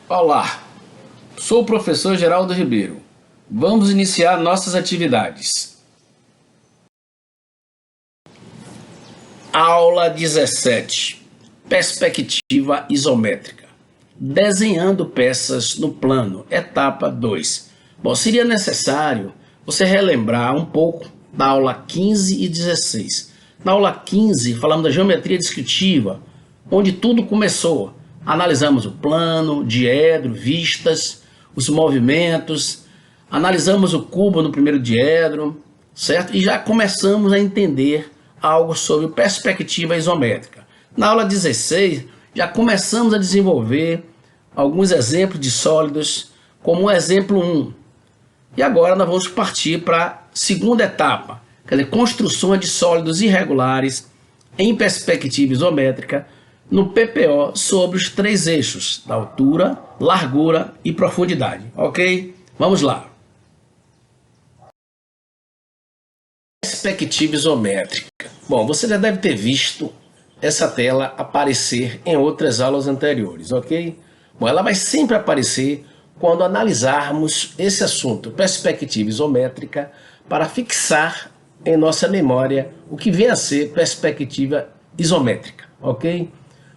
Olá, sou o professor Geraldo Ribeiro. Vamos iniciar nossas atividades. Aula 17. Perspectiva isométrica. Desenhando peças no plano, etapa 2. Bom, seria necessário você relembrar um pouco da aula 15 e 16. Na aula 15, falamos da geometria descritiva, onde tudo começou. Analisamos o plano, diedro, vistas, os movimentos, analisamos o cubo no primeiro diedro, certo? E já começamos a entender algo sobre perspectiva isométrica. Na aula 16, já começamos a desenvolver alguns exemplos de sólidos, como o exemplo 1. E agora nós vamos partir para a segunda etapa, quer dizer, construção de sólidos irregulares em perspectiva isométrica, no PPO sobre os três eixos da altura, largura e profundidade, ok? Vamos lá. Perspectiva isométrica. Bom, você já deve ter visto essa tela aparecer em outras aulas anteriores, ok? Bom, ela vai sempre aparecer quando analisarmos esse assunto, perspectiva isométrica, para fixar em nossa memória o que vem a ser perspectiva isométrica, ok?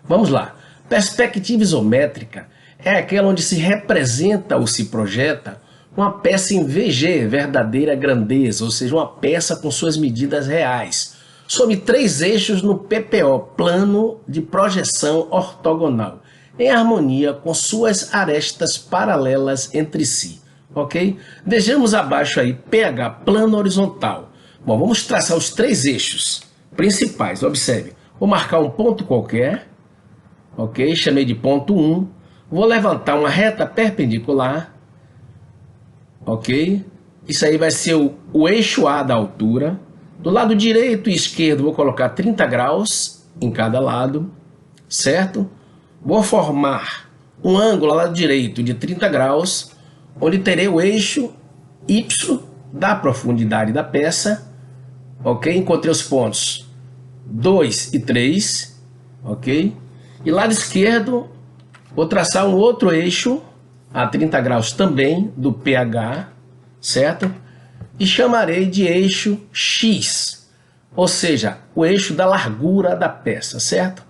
Vamos lá. Perspectiva isométrica é aquela onde se representa ou se projeta uma peça em VG, verdadeira grandeza, ou seja, uma peça com suas medidas reais, sobre três eixos no PPO, plano de projeção ortogonal, em harmonia com suas arestas paralelas entre si, ok? Vejamos abaixo aí, PH, plano horizontal. Bom, vamos traçar os três eixos principais, observe. Vou marcar um ponto qualquer, ok? Chamei de ponto 1. Vou levantar uma reta perpendicular, ok? Isso aí vai ser o eixo A da altura. Do lado direito e esquerdo vou colocar 30 graus em cada lado, certo? Vou formar um ângulo ao lado direito de 30 graus, onde terei o eixo Y da profundidade da peça, ok? Encontrei os pontos 2 e 3, ok? E lado esquerdo, vou traçar um outro eixo a 30 graus também do PH, certo? E chamarei de eixo X, ou seja, o eixo da largura da peça, certo?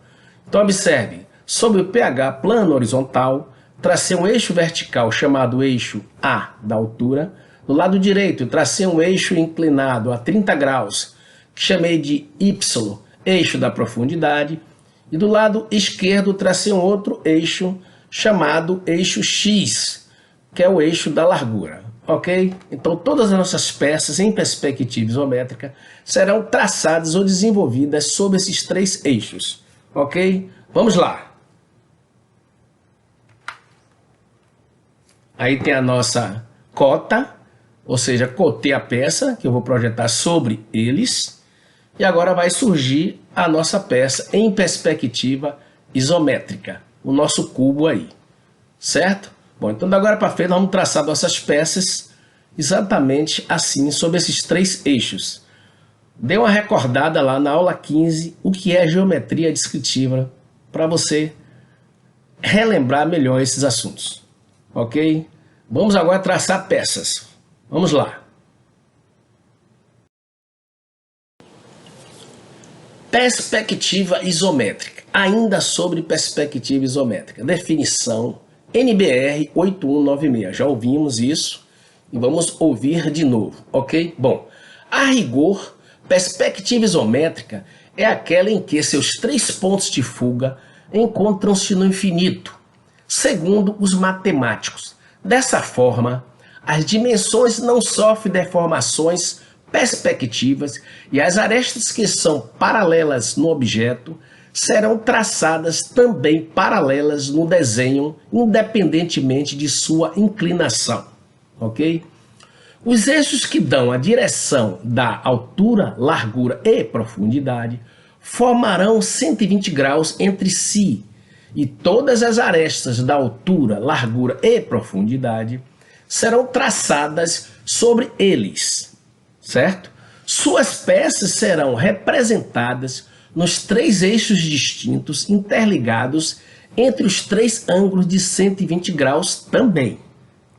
Então observe, sobre o PH plano horizontal, tracei um eixo vertical chamado eixo A da altura. Do lado direito, tracei um eixo inclinado a 30 graus, que chamei de Y, eixo da profundidade. E do lado esquerdo tracei um outro eixo chamado eixo X, que é o eixo da largura, ok? Então todas as nossas peças em perspectiva isométrica serão traçadas ou desenvolvidas sobre esses três eixos, ok? Vamos lá. Aí tem a nossa cota, ou seja, cotei a peça que eu vou projetar sobre eles. E agora vai surgir a nossa peça em perspectiva isométrica, o nosso cubo aí, certo? Bom, então da agora para frente nós vamos traçar nossas peças exatamente assim, sobre esses três eixos. Dê uma recordada lá na aula 15, o que é geometria descritiva, para você relembrar melhor esses assuntos, ok? Vamos agora traçar peças. Vamos lá. Perspectiva isométrica, ainda sobre perspectiva isométrica, definição NBR 8196, já ouvimos isso e vamos ouvir de novo, ok? Bom, a rigor, perspectiva isométrica é aquela em que seus três pontos de fuga encontram-se no infinito, segundo os matemáticos. Dessa forma, as dimensões não sofrem deformações perspectivas e as arestas que são paralelas no objeto serão traçadas também paralelas no desenho, independentemente de sua inclinação, ok? Os eixos que dão a direção da altura, largura e profundidade formarão 120 graus entre si e todas as arestas da altura, largura e profundidade serão traçadas sobre eles, certo? Suas peças serão representadas nos três eixos distintos interligados entre os três ângulos de 120 graus também,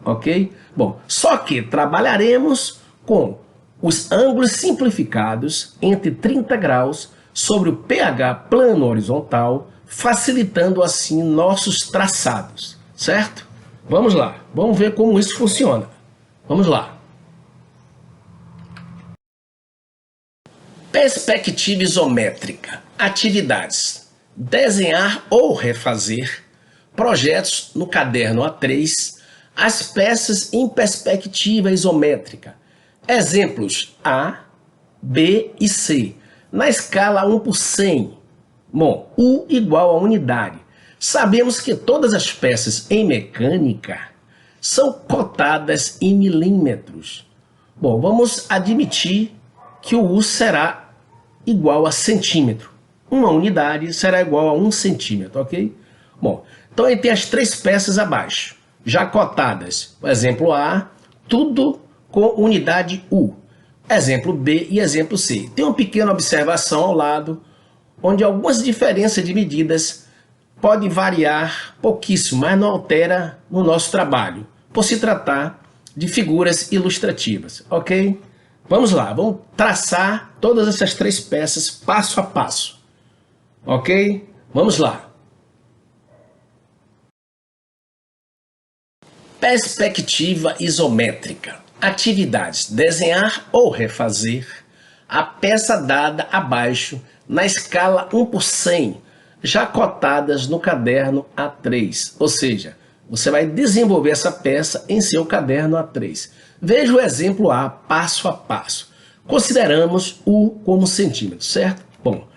ok? Bom, só que trabalharemos com os ângulos simplificados entre 30 graus sobre o pH plano horizontal, facilitando assim nossos traçados, certo? Vamos lá, vamos ver como isso funciona. Vamos lá. Perspectiva isométrica. Atividades: desenhar ou refazer projetos no caderno A3, as peças em perspectiva isométrica. Exemplos A, B e C. Na escala 1/100. Bom, U igual a unidade. Sabemos que todas as peças em mecânica são cotadas em milímetros. Bom, vamos admitir que o U será igual a centímetro. Uma unidade será igual a 1 centímetro, ok? Bom, então aí tem as três peças abaixo, já cotadas. Exemplo A, tudo com unidade U. Exemplo B e exemplo C. Tem uma pequena observação ao lado, onde algumas diferenças de medidas podem variar pouquíssimo, mas não altera no nosso trabalho, por se tratar de figuras ilustrativas, ok? Vamos lá, vamos traçar todas essas três peças passo a passo, ok? Vamos lá. Perspectiva isométrica. Atividades: desenhar ou refazer a peça dada abaixo na escala 1/100, já cotadas no caderno A3, ou seja, você vai desenvolver essa peça em seu caderno A3. Veja o exemplo A, passo a passo. Consideramos U como centímetro, certo? Bom,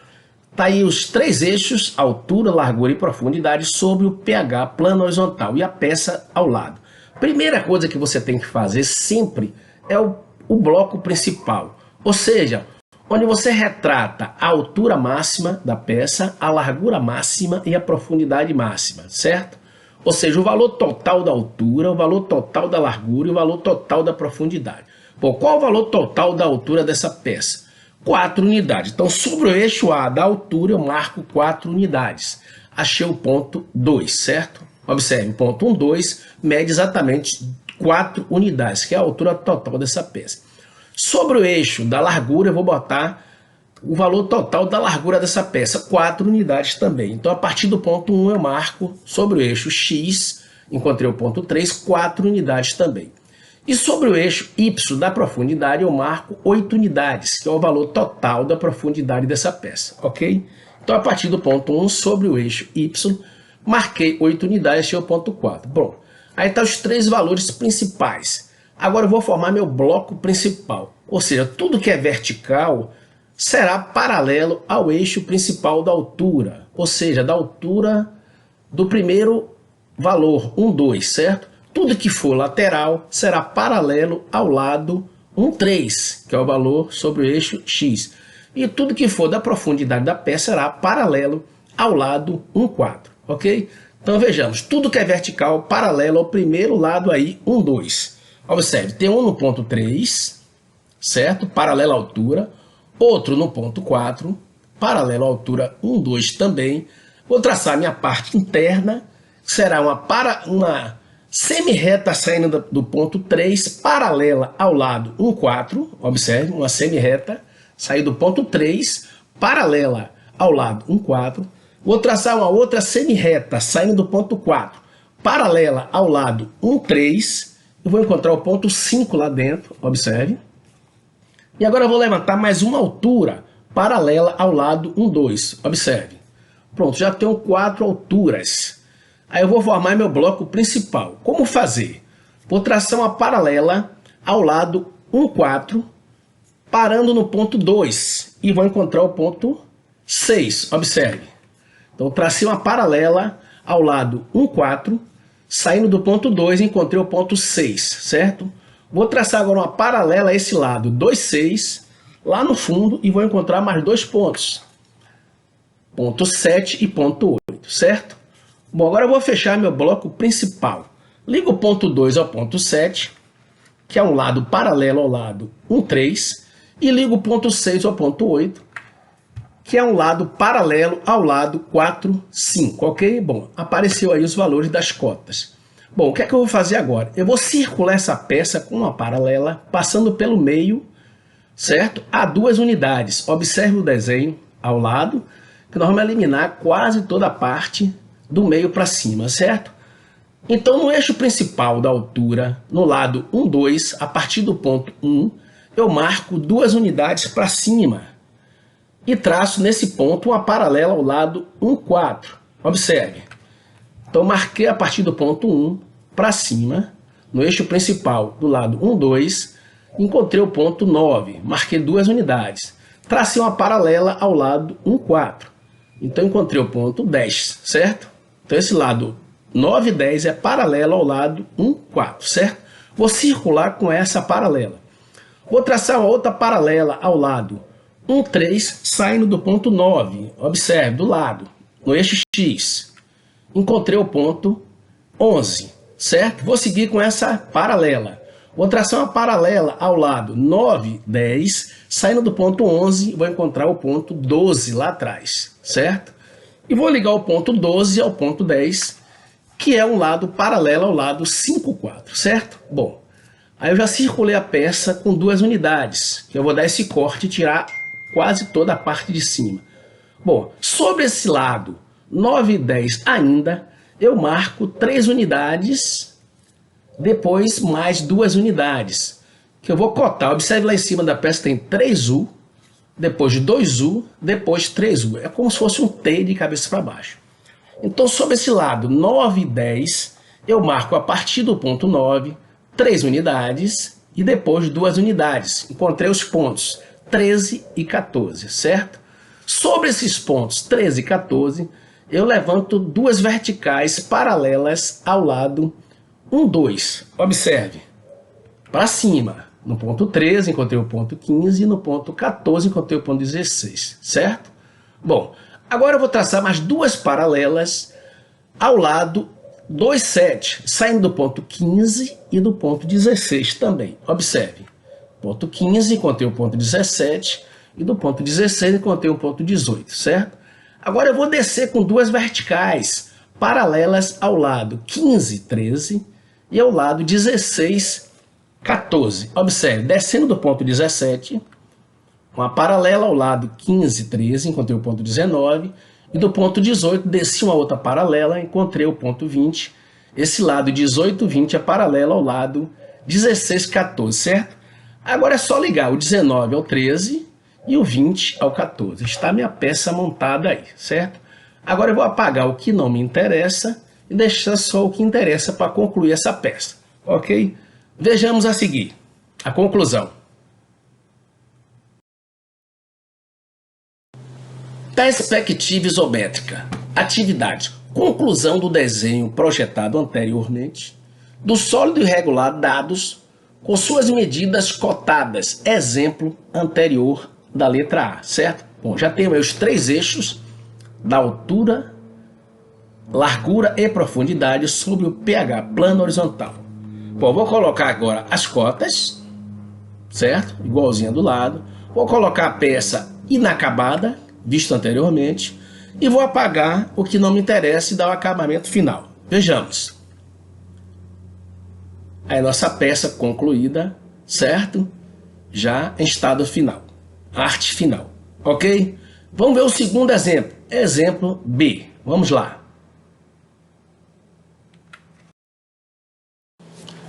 tá aí os três eixos, altura, largura e profundidade, sobre o pH plano horizontal e a peça ao lado. Primeira coisa que você tem que fazer sempre é o bloco principal, ou seja, onde você retrata a altura máxima da peça, a largura máxima e a profundidade máxima, certo? Ou seja, o valor total da altura, o valor total da largura e o valor total da profundidade. Bom, qual o valor total da altura dessa peça? 4 unidades. Então, sobre o eixo A da altura, eu marco 4 unidades. Achei o ponto 2, certo? Observe, o ponto 1, 2 mede exatamente 4 unidades, que é a altura total dessa peça. Sobre o eixo da largura, eu vou botar o valor total da largura dessa peça, 4 unidades também. Então, a partir do ponto 1, eu marco sobre o eixo X, encontrei o ponto 3, 4 unidades também. E sobre o eixo Y da profundidade, eu marco 8 unidades, que é o valor total da profundidade dessa peça, ok? Então, a partir do ponto 1, sobre o eixo Y, marquei 8 unidades, achei o ponto 4. Bom, aí estão os três valores principais. Agora eu vou formar meu bloco principal, ou seja, tudo que é vertical será paralelo ao eixo principal da altura, ou seja, da altura do primeiro valor, 1, 2, certo? Tudo que for lateral será paralelo ao lado 1, 3, que é o valor sobre o eixo X. E tudo que for da profundidade da peça será paralelo ao lado 1, 4, ok? Então vejamos, tudo que é vertical paralelo ao primeiro lado aí, 1, 2. Observe, tem um no ponto 3, certo? Paralelo à altura. Outro no ponto 4, paralelo à altura 1, 2 também. Vou traçar minha parte interna, será uma semi-reta saindo do ponto 3, paralela ao lado 1, 4. Observe, uma semi-reta saindo do ponto 3, paralela ao lado 1, 4. Vou traçar uma outra semi-reta saindo do ponto 4, paralela ao lado 1, 3. Eu vou encontrar o ponto 5 lá dentro, observe. E agora eu vou levantar mais uma altura paralela ao lado 1, 2. Observe. Pronto, já tenho 4 alturas. Aí eu vou formar meu bloco principal. Como fazer? Vou traçar uma paralela ao lado 1, 4, parando no ponto 2. E vou encontrar o ponto 6. Observe. Então, tracei uma paralela ao lado 1, 4, saindo do ponto 2, encontrei o ponto 6, certo? Vou traçar agora uma paralela a esse lado, 2, 6, lá no fundo, e vou encontrar mais 2 pontos. Ponto 7 e ponto 8, certo? Bom, agora eu vou fechar meu bloco principal. Ligo o ponto 2 ao ponto 7, que é um lado paralelo ao lado 1, 3, e ligo o ponto 6 ao ponto 8, que é um lado paralelo ao lado 4, 5, ok? Bom, apareceu aí os valores das cotas. Bom, o que é que eu vou fazer agora? Eu vou circular essa peça com uma paralela, passando pelo meio, certo? A 2 unidades. Observe o desenho ao lado, que nós vamos eliminar quase toda a parte do meio para cima, certo? Então, no eixo principal da altura, no lado 1, 2, a partir do ponto 1, eu marco 2 unidades para cima e traço nesse ponto uma paralela ao lado 1, 4. Observe. Então, marquei a partir do ponto 1 para cima, no eixo principal do lado 1, 2, encontrei o ponto 9, marquei 2 unidades. Tracei uma paralela ao lado 1, 4. Então, encontrei o ponto 10, certo? Então, esse lado 9 e 10 é paralelo ao lado 1, 4, certo? Vou circular com essa paralela. Vou traçar uma outra paralela ao lado 1, 3, saindo do ponto 9. Observe, do lado, no eixo X. Encontrei o ponto 11, certo? Vou seguir com essa paralela. Vou traçar uma paralela ao lado 9, 10, saindo do ponto 11, vou encontrar o ponto 12 lá atrás, certo? E vou ligar o ponto 12 ao ponto 10, que é um lado paralelo ao lado 5, 4, certo? Bom, aí eu já circulei a peça com 2 unidades, que eu vou dar esse corte e tirar quase toda a parte de cima. Bom, sobre esse lado 9 e 10 ainda, eu marco 3 unidades, depois mais 2 unidades, que eu vou cotar. Observe lá em cima da peça tem 3U, depois 2U, depois 3U. É como se fosse um T de cabeça para baixo. Então, sobre esse lado 9 e 10, eu marco a partir do ponto 9, 3 unidades e depois 2 unidades. Encontrei os pontos 13 e 14, certo? Sobre esses pontos 13 e 14, eu levanto 2 verticais paralelas ao lado 1, 2. Observe, para cima, no ponto 13 encontrei o ponto 15 e no ponto 14 encontrei o ponto 16, certo? Bom, agora eu vou traçar mais 2 paralelas ao lado 2, 7, saindo do ponto 15 e do ponto 16 também. Observe, ponto 15 encontrei o ponto 17 e do ponto 16 encontrei o ponto 18, certo? Agora eu vou descer com 2 verticais paralelas ao lado 15, 13 e ao lado 16, 14. Observe, descendo do ponto 17, uma paralela ao lado 15, 13, encontrei o ponto 19, e do ponto 18 desci uma outra paralela, encontrei o ponto 20. Esse lado 18, 20 é paralelo ao lado 16, 14, certo? Agora é só ligar o 19 ao 13 e o 20 ao 14. Está a minha peça montada aí, certo? Agora eu vou apagar o que não me interessa e deixar só o que interessa para concluir essa peça, ok? Vejamos a seguir a conclusão. Perspectiva isométrica. Atividade. Conclusão do desenho projetado anteriormente do sólido irregular dados com suas medidas cotadas. Exemplo anterior da letra A, certo? Bom, já temos os 3 eixos da altura, largura e profundidade sobre o pH plano horizontal. Bom, vou colocar agora as cotas, certo? Igualzinha do lado. Vou colocar a peça inacabada, visto anteriormente, e vou apagar o que não me interessa e dar o acabamento final. Vejamos. Aí nossa peça concluída, certo? Já em estado final. Arte final, ok? Vamos ver o segundo exemplo. Exemplo B. Vamos lá.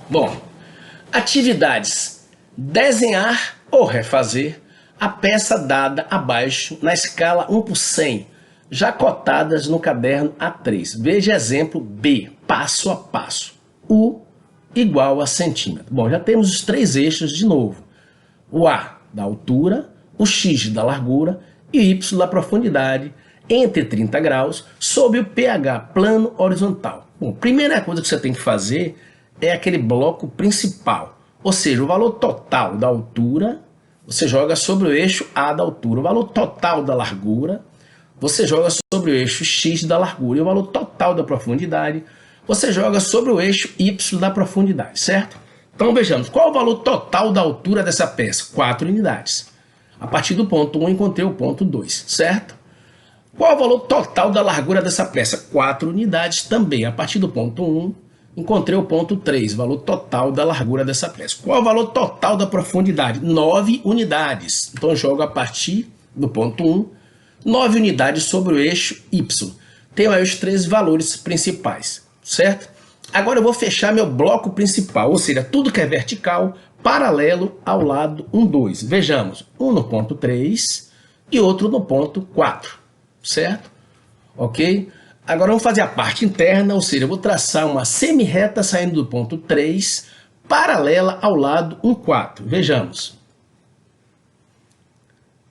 Bom, atividades. Desenhar ou refazer a peça dada abaixo na escala 1 por 100, já cotadas no caderno A3. Veja exemplo B, passo a passo. U igual a centímetro. Bom, já temos os 3 eixos de novo. O A da altura, o X da largura e o Y da profundidade entre 30 graus sob o pH plano horizontal. Bom, primeira coisa que você tem que fazer é aquele bloco principal, ou seja, o valor total da altura você joga sobre o eixo A da altura, o valor total da largura você joga sobre o eixo X da largura e o valor total da profundidade você joga sobre o eixo Y da profundidade, certo? Então vejamos, qual é o valor total da altura dessa peça? 4 unidades. A partir do ponto 1 encontrei o ponto 2, certo? Qual é o valor total da largura dessa peça? 4 unidades também. A partir do ponto 1, encontrei o ponto 3, valor total da largura dessa peça. Qual é o valor total da profundidade? 9 unidades. Então eu jogo a partir do ponto 1, 9 unidades sobre o eixo Y. Tenho aí os 13 valores principais, certo? Agora eu vou fechar meu bloco principal, ou seja, tudo que é vertical, paralelo ao lado 1, 2. Vejamos, um no ponto 3 e outro no ponto 4, certo? Ok? Agora vamos fazer a parte interna, ou seja, eu vou traçar uma semi-reta saindo do ponto 3, paralela ao lado 1, 4. Vejamos.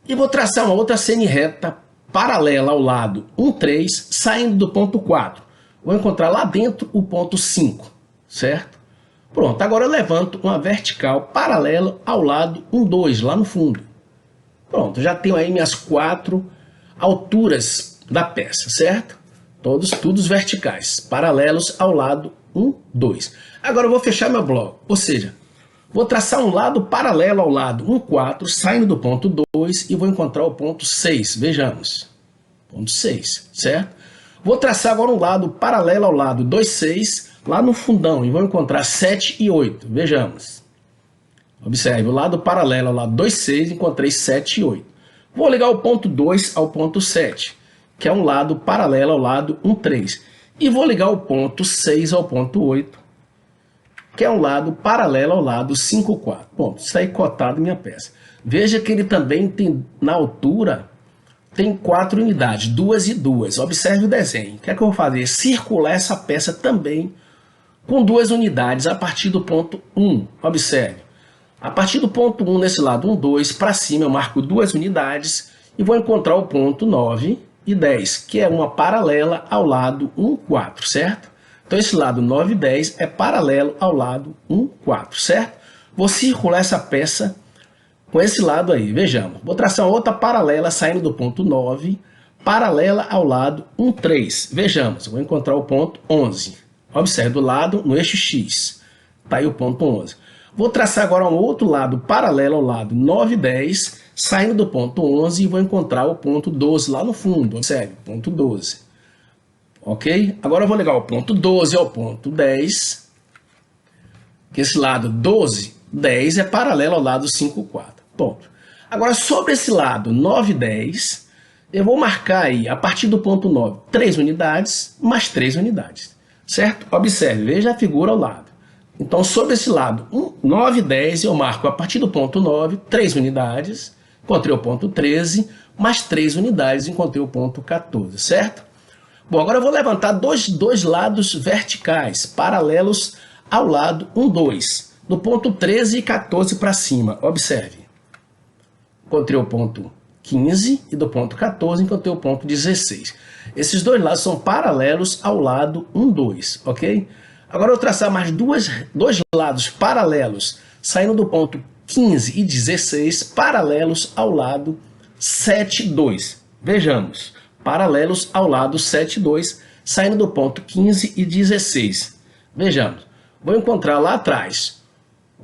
E vou traçar uma outra semi-reta paralela ao lado 1, 3, saindo do ponto 4. Vou encontrar lá dentro o ponto 5, certo? Pronto, agora eu levanto uma vertical paralela ao lado 1, 2, lá no fundo. Pronto, já tenho aí minhas 4 alturas da peça, certo? Todos verticais, paralelos ao lado 1, 2. Agora eu vou fechar meu bloco, ou seja, vou traçar um lado paralelo ao lado 1, 4, saindo do ponto 2 e vou encontrar o ponto 6, vejamos. Ponto 6, certo? Vou traçar agora um lado paralelo ao lado 2, 6, lá no fundão, e vou encontrar 7 e 8, vejamos. Observe, o lado paralelo ao lado 2, 6, encontrei 7 e 8. Vou ligar o ponto 2 ao ponto 7, que é um lado paralelo ao lado 1, 3. E vou ligar o ponto 6 ao ponto 8, que é um lado paralelo ao lado 5, 4. Bom, isso aí cotado minha peça. Veja que ele também tem, na altura, tem 4 unidades, 2 e 2. Observe o desenho. O que é que eu vou fazer? Circular essa peça também com 2 unidades a partir do ponto 1. Observe. A partir do ponto 1, nesse lado 1, 2, para cima eu marco 2 unidades e vou encontrar o ponto 9 e 10, que é uma paralela ao lado 1, 4, certo? Então esse lado 9 e 10 é paralelo ao lado 1, 4, certo? Vou circular essa peça com esse lado aí, vejamos. Vou traçar outra paralela saindo do ponto 9, paralela ao lado 1, 3. Vejamos, vou encontrar o ponto 11. Observe, do lado no eixo X. Está aí o ponto 11. Vou traçar agora um outro lado paralelo ao lado 9 e 10, saindo do ponto 11 e vou encontrar o ponto 12 lá no fundo. Observe, ponto 12. Ok? Agora eu vou ligar o ponto 12 ao ponto 10, que esse lado 12, 10 é paralelo ao lado 5, 4. Ponto. Agora, sobre esse lado 9 e 10, eu vou marcar aí, a partir do ponto 9, 3 unidades, mais 3 unidades. Certo? Observe, veja a figura ao lado. Então, sobre esse lado 9 e 10, eu marco a partir do ponto 9, 3 unidades, encontrei o ponto 13, mais 3 unidades, encontrei o ponto 14, certo? Bom, agora eu vou levantar dois lados verticais, paralelos ao lado 1, 2, do ponto 13 e 14 para cima. Observe. Encontrei o ponto 15 e do ponto 14 encontrei o ponto 16. Esses dois lados são paralelos ao lado 1, 2, ok? Agora eu vou traçar mais dois lados paralelos, saindo do ponto 15 e 16, paralelos ao lado 7, 2. Vejamos, paralelos ao lado 7, 2, saindo do ponto 15 e 16. Vejamos, vou encontrar lá atrás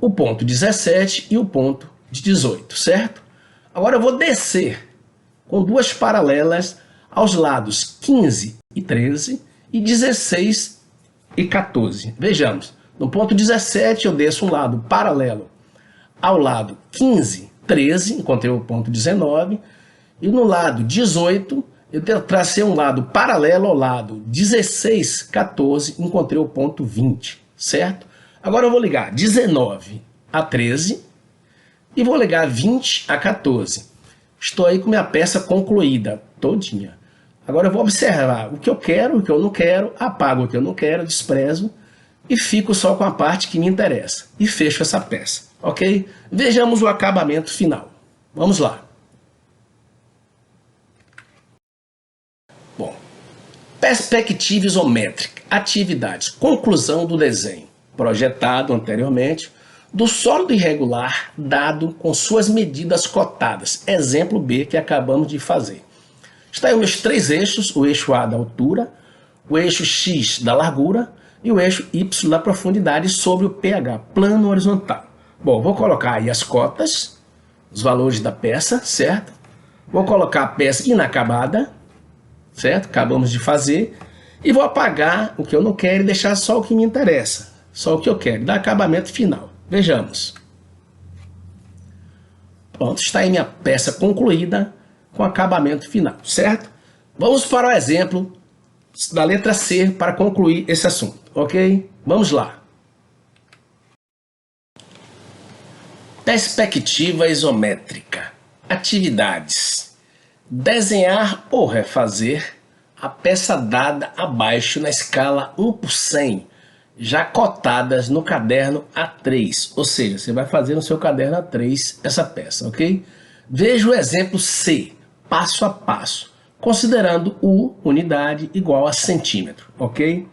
o ponto 17 e o ponto 18, certo? Agora eu vou descer com duas paralelas aos lados 15 e 13 e 16 e 14. Vejamos, no ponto 17 eu desço um lado paralelo ao lado 15, 13, encontrei o ponto 19, e no lado 18 eu tracei um lado paralelo ao lado 16, 14, encontrei o ponto 20, certo? Agora eu vou ligar 19 a 13 e vou ligar 20 a 14. Estou aí com minha peça concluída, todinha. Agora eu vou observar o que eu quero, o que eu não quero, apago o que eu não quero, desprezo e fico só com a parte que me interessa. E fecho essa peça, ok? Vejamos o acabamento final. Vamos lá. Bom, perspectiva isométrica, atividades, conclusão do desenho, projetado anteriormente, do sólido irregular dado com suas medidas cotadas, exemplo B que acabamos de fazer. Está aí os meus três eixos, o eixo A da altura, o eixo X da largura e o eixo Y da profundidade sobre o pH, plano horizontal. Bom, vou colocar aí as cotas, os valores da peça, certo? Vou colocar a peça inacabada, certo? Acabamos de fazer. E vou apagar o que eu não quero e deixar só o que me interessa. Só o que eu quero, dar acabamento final. Vejamos. Pronto, está aí minha peça concluída com acabamento final, certo? Vamos para o exemplo da letra C para concluir esse assunto, ok? Vamos lá. Perspectiva isométrica. Atividades. Desenhar ou refazer a peça dada abaixo na escala 1 por 100, já cotadas no caderno A3. Ou seja, você vai fazer no seu caderno A3 essa peça, ok? Veja o exemplo C, passo a passo, considerando U, unidade, igual a centímetro, ok?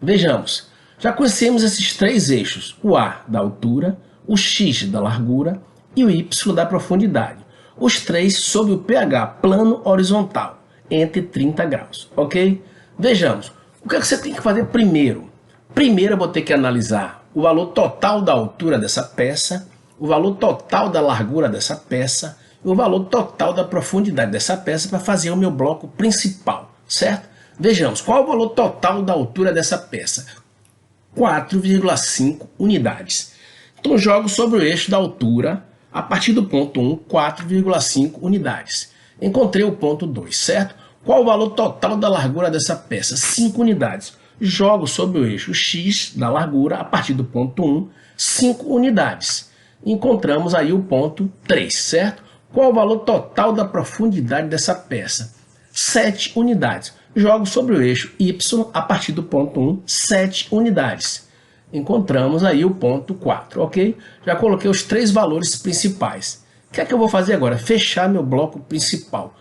Vejamos, já conhecemos esses três eixos, o A da altura, o X da largura e o Y da profundidade. Os três sob o pH plano horizontal, entre 30 graus, ok? Vejamos, o que você tem que fazer primeiro? Primeiro eu vou ter que analisar o valor total da altura dessa peça, o valor total da largura dessa peça e o valor total da profundidade dessa peça para fazer o meu bloco principal, certo? Vejamos, qual é o valor total da altura dessa peça? 4,5 unidades. Então jogo sobre o eixo da altura, a partir do ponto 1, 4,5 unidades. Encontrei o ponto 2, certo? Qual o valor total da largura dessa peça? 5 unidades. Jogo sobre o eixo X da largura, a partir do ponto 1, 5 unidades. Encontramos aí o ponto 3, certo? Qual o valor total da profundidade dessa peça? 7 unidades. Jogo sobre o eixo Y, a partir do ponto 1, 7 unidades. Encontramos aí o ponto 4, ok? Já coloquei os três valores principais. O que é que eu vou fazer agora? Fechar meu bloco principal.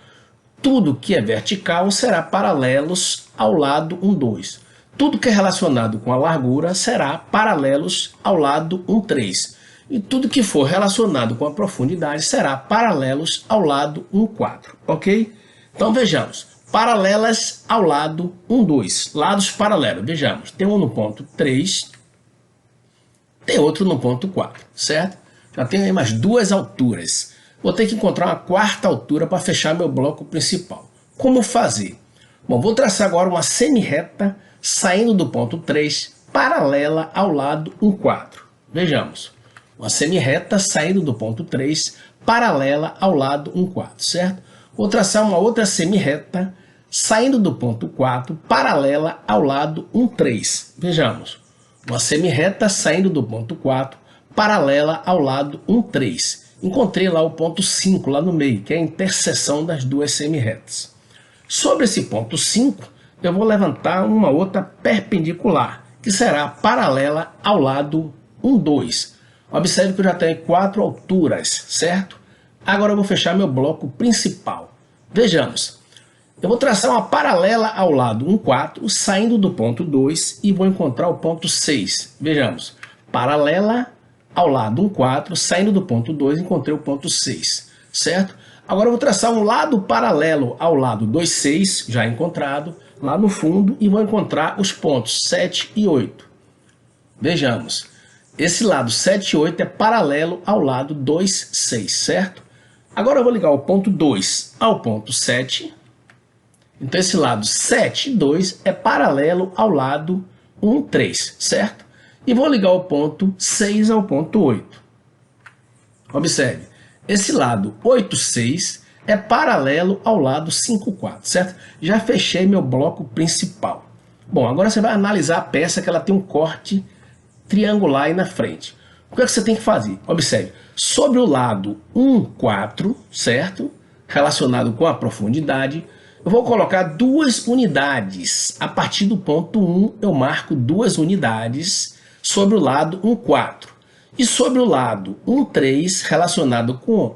Tudo que é vertical será paralelos ao lado 1, 2. Tudo que é relacionado com a largura será paralelos ao lado 1, 3. E tudo que for relacionado com a profundidade será paralelos ao lado 1, 4. Ok? Então vejamos. Paralelas ao lado 1, 2. Lados paralelos. Vejamos. Tem um no ponto 3. Tem outro no ponto 4. Certo? Já tenho aí mais duas alturas. Vou ter que encontrar uma quarta altura para fechar meu bloco principal. Como fazer? Bom, vou traçar agora uma semi-reta saindo do ponto 3, paralela ao lado 1, 4. Vejamos. Uma semi-reta saindo do ponto 3, paralela ao lado 1, 4, certo? Vou traçar uma outra semi-reta saindo do ponto 4, paralela ao lado 1, 3. Vejamos. Uma semi-reta saindo do ponto 4, paralela ao lado 1, 3. Encontrei lá o ponto 5, lá no meio, que é a interseção das duas semi-retas. Sobre esse ponto 5, eu vou levantar uma outra perpendicular, que será paralela ao lado 1, 2. Observe que eu já tenho 4 alturas, certo? Agora eu vou fechar meu bloco principal. Vejamos. Eu vou traçar uma paralela ao lado 1, 4, saindo do ponto 2 e vou encontrar o ponto 6. Vejamos. Paralela ao lado 1, 4, saindo do ponto 2, encontrei o ponto 6, certo? Agora eu vou traçar um lado paralelo ao lado 2, 6, já encontrado, lá no fundo, e vou encontrar os pontos 7 e 8. Vejamos, esse lado 7 e 8 é paralelo ao lado 2, 6, certo? Agora eu vou ligar o ponto 2 ao ponto 7, então esse lado 7 e 2 é paralelo ao lado 1, 3, certo? E vou ligar o ponto 6 ao ponto 8. Observe, esse lado 8, 6 é paralelo ao lado 5, 4, certo? Já fechei meu bloco principal. Bom, agora você vai analisar a peça que ela tem um corte triangular aí na frente. O que é que você tem que fazer? Observe, sobre o lado 1, 4, certo? Relacionado com a profundidade, eu vou colocar 2 unidades. A partir do ponto 1, eu marco 2 unidades sobre o lado 1, 4. E sobre o lado 1, 3, relacionado com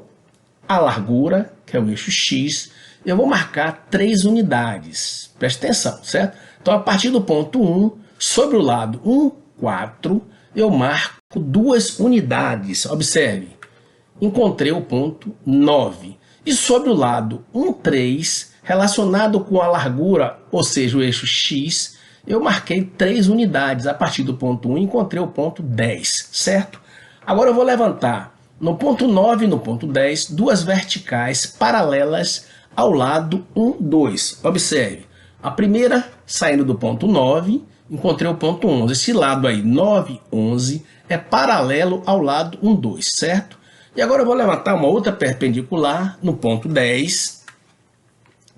a largura, que é o eixo X, eu vou marcar 3 unidades. Preste atenção, certo? Então, a partir do ponto 1, sobre o lado 1, 4, eu marco 2 unidades. Observe, encontrei o ponto 9. E sobre o lado 1, 3, relacionado com a largura, ou seja, o eixo X, eu marquei 3 unidades. A partir do ponto 1, encontrei o ponto 10, certo? Agora eu vou levantar no ponto 9 e no ponto 10, duas verticais paralelas ao lado 1, 2. Observe, a primeira saindo do ponto 9, encontrei o ponto 11. Esse lado aí, 9, 11, é paralelo ao lado 1, 2, certo? E agora eu vou levantar uma outra perpendicular no ponto 10.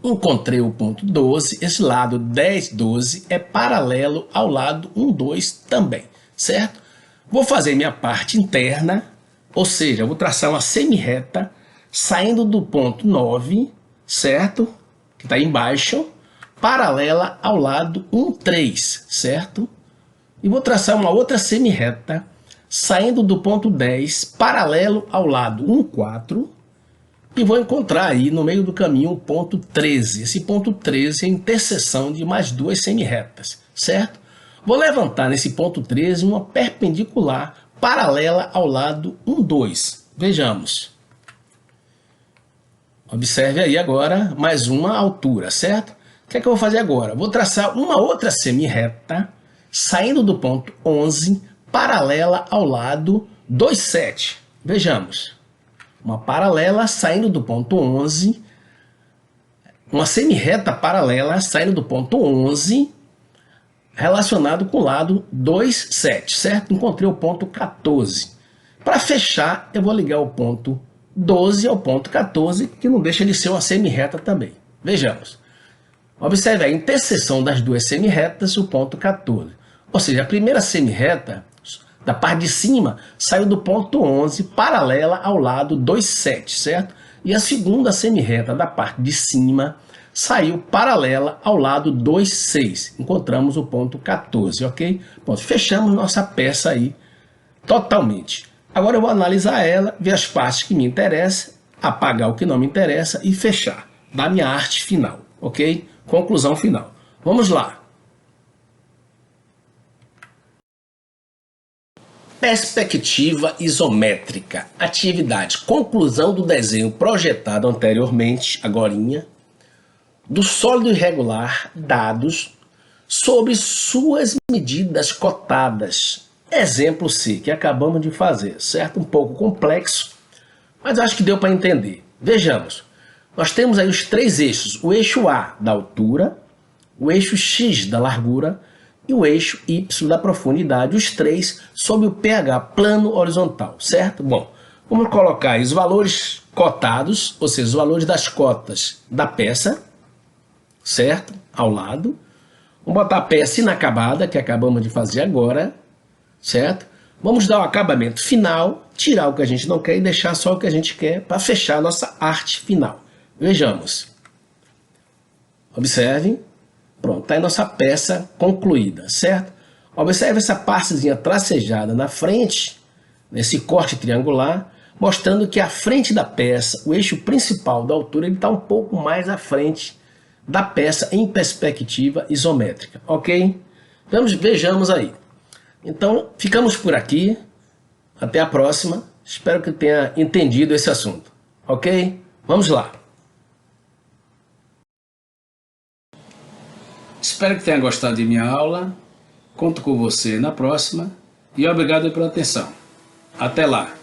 Encontrei o ponto 12. Esse lado 10, 12 é paralelo ao lado 1, 2 também, certo? Vou fazer minha parte interna, ou seja, eu vou traçar uma semi-reta saindo do ponto 9, certo? Que está embaixo, paralela ao lado 1, 3, certo? E vou traçar uma outra semi-reta saindo do ponto 10, paralelo ao lado 1, 4, e vou encontrar aí no meio do caminho o ponto 13. Esse ponto 13 é a interseção de mais duas semi-retas, certo? Vou levantar nesse ponto 13 uma perpendicular paralela ao lado 1, 2. Vejamos. Observe aí agora mais uma altura, certo? O que é que eu vou fazer agora? Vou traçar uma outra semi-reta saindo do ponto 11, paralela ao lado 2, 7. Vejamos. Uma paralela saindo do ponto 11, uma semi-reta paralela saindo do ponto 11, relacionado com o lado 2, 7, certo? Encontrei o ponto 14. Para fechar, eu vou ligar o ponto 12 ao ponto 14, que não deixa de ser uma semi-reta também. Vejamos. Observe a interseção das duas semi-retas, o ponto 14. Ou seja, a primeira semi-reta da parte de cima saiu do ponto 11, paralela ao lado 2, 7, certo? E a segunda semi-reta da parte de cima saiu paralela ao lado 2, 6. Encontramos o ponto 14, ok? Bom, fechamos nossa peça aí totalmente. Agora eu vou analisar ela, ver as partes que me interessam, apagar o que não me interessa e fechar. Da minha arte final, ok? Conclusão final. Vamos lá. Perspectiva isométrica. Atividade. Conclusão do desenho projetado anteriormente, agorinha, do sólido irregular, dados sobre suas medidas cotadas. Exemplo C, que acabamos de fazer, certo? Um pouco complexo, mas acho que deu para entender. Vejamos. Nós temos aí os três eixos. O eixo A da altura, o eixo X da largura e o eixo Y da profundidade, os três sob o pH plano horizontal, certo? Bom, vamos colocar aí os valores cotados, ou seja, os valores das cotas da peça, certo? Ao lado. Vamos botar a peça inacabada, que acabamos de fazer agora, certo? Vamos dar o acabamento final, tirar o que a gente não quer e deixar só o que a gente quer para fechar a nossa arte final. Vejamos. Observem. Pronto, está aí nossa peça concluída, certo? Observe essa partezinha tracejada na frente, nesse corte triangular, mostrando que a frente da peça, o eixo principal da altura, ele está um pouco mais à frente da peça em perspectiva isométrica, ok? Vejamos aí. Então, ficamos por aqui. Até a próxima. Espero que tenha entendido esse assunto, ok? Vamos lá. Espero que tenha gostado de minha aula. Conto com você na próxima. E obrigado pela atenção. Até lá.